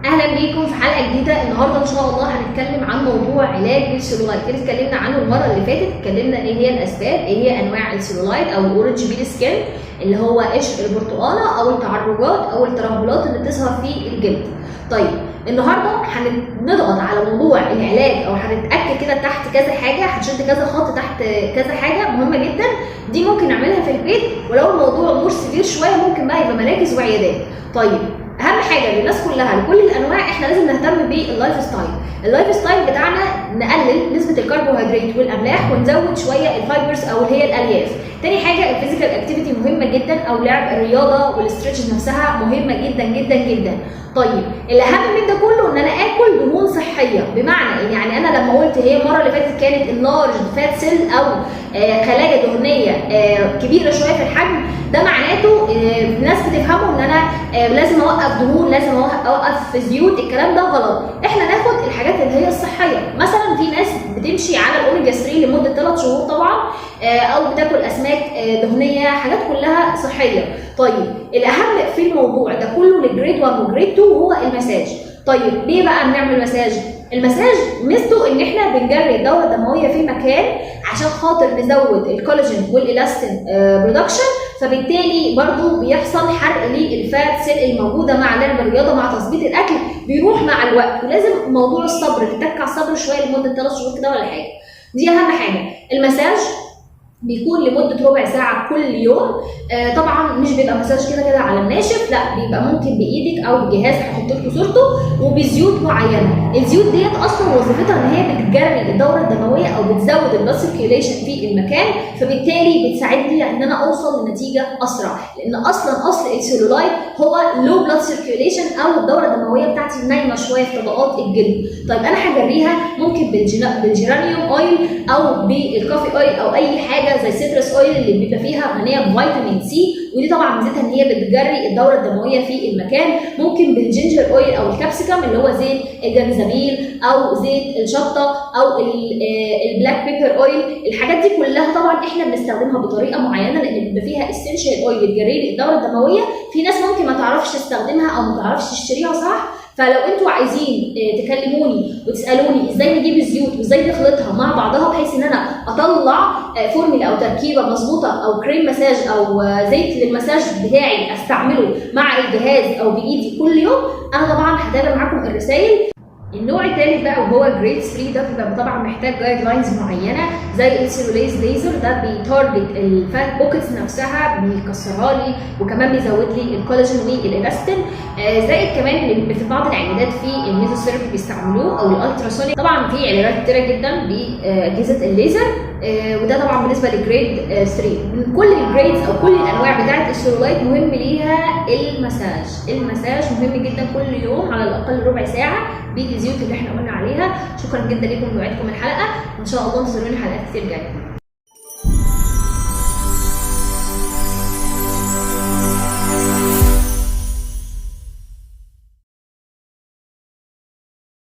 اهلا بيكم في حلقه جديده. النهارده ان شاء الله هنتكلم عن موضوع علاج السيلولايت. اللي اتكلمنا عنه المره اللي فاتت، اتكلمنا ايه هي الاسباب، ايه هي انواع السيلولايت او الاورنج بيل سكين اللي هو قشر البرتقاله او التعرجات او الترهلات اللي بتظهر في الجلد. طيب النهارده هنضغط على موضوع العلاج او هنتاكد كده تحت كذا حاجه، هنشد كذا خط تحت كذا حاجه مهمه جدا. دي ممكن نعملها في البيت، ولو الموضوع مور سيفير شويه ممكن بقى يبقى مراكز وعيادات. طيب اهم حاجه للناس كلها لكل الانواع، احنا لازم نهتم باللايف ستايل. اللايف ستايل بتاعنا نقلل نسبه الكربوهيدرات والاملاح ونزود شويه الفايبرز او اللي هي الالياف. تاني حاجه الفيزيكال اكتيفيتي مهمه جدا، او لعب الرياضه والاسترتش نفسها مهمه جدا جدا جدا. طيب الاهم من ده كله ان انا اكل دهون صحيه، بمعنى يعني انا لما قلت هي المره اللي فاتت كانت اللارج فات سيل او خلايا دهنيه كبيره شويه في الحجم، ده معناته ناس بتفهموا ان انا لازم اوقف دهون، لازم اوقف زيوت. الكلام ده غلط. احنا ناخد الحاجات اللي هي الصحيه. مثلا في ناس بتمشي على الاوميجا 3 لمده 3 شهور طبعا، او بتاكل اسماك دهنيه، حاجات كلها صحيه. طيب الاهم في الموضوع ده كله للجريد 1 وجريد 2 هو المساج. طيب ليه بقى بنعمل مساج؟ المساج ميزته ان احنا بنجري الدوره الدمويه في مكان عشان خاطر نزود الكولاجين والالاستين برودكشن، فبالتالي برضو بيحصل حرق للفات سيل الموجوده مع لعب الرياضه مع تظبيط الاكل، بيروح مع الوقت. ولازم موضوع الصبر، نتك على الصبر شويه لمده 3 شهور كده ولا حاجه. دي اهم حاجه. المساج بيكون لمده ربع ساعه كل يوم. طبعا مش بيبقى مساج كده كده على الناشف، لا بيبقى ممكن بايدك او بجهاز هحط لكم صورته وبزيوت معينه. الزيوت ديت اصلا وظيفتها ان هي بتجري الدوره الدمويه او بتزود البلاد سيركيوليشن في المكان، فبالتالي بتساعدني ان انا اوصل لنتيجه اسرع، لان اصل السيلولايت هو لو بلاد سيركيوليشن او الدوره الدمويه بتاعتي نايمه شويه في طبقات الجلد. طيب انا هجريها ممكن بالجيرانيوم اويل او بالكافي اويل او اي حاجه زي سيترس اويل اللي بيبقى فيها غنيه بفيتامين سي، ودي طبعا ميزتها ان هي بتجري الدوره الدمويه في المكان. ممكن بالجينجر اويل او الكابسيكم اللي هو زيت الجنزبيل او زيت الشطه او البلاك بيبر اويل. الحاجات دي كلها طبعا احنا بنستخدمها بطريقه معينه لان بيبقى فيها اسينشال اويل بتجري لي الدوره الدمويه. في ناس ممكن ما تعرفش تستخدمها او ما تعرفش تشتريها صح، فلو انتوا عايزين تكلموني وتسالوني ازاي نجيب الزيوت وازاي نخلطها مع بعضها بحيث ان انا اطلع فورمولا او تركيبه مظبوطه او كريم مساج او زيت للمساج بتاعي استعمله مع الجهاز او بايدي كل يوم، انا طبعا هتابع معاكم الرسائل. النوع الثالث بقى وهو جريد 3، ده بيبقى طبعا محتاج جايد لاينز معينه زي السيلولايز ليزر. ده بيتارجت الفات بوكيتس نفسها، بيكسرها لي وكمان بيزود لي الكولاجين والالاستين. زائد كمان اللي في بعض العيادات في الميزوثيرابي بيستعملوه او الالتراسونيك. طبعا في علاجات كتيره جدا باجهزه الليزر، وده طبعا بالنسبه لجريد 3. من كل الجريدز او كل الانواع بتاعه السيلولايت مهم ليها المساج. المساج مهم جدا كل يوم على الاقل ربع ساعه بالزيوت اللي احنا قلنا عليها. شكرا جدا لكم لوعدكم الحلقه، وان شاء الله انتظرونا حلقات كتير جايه.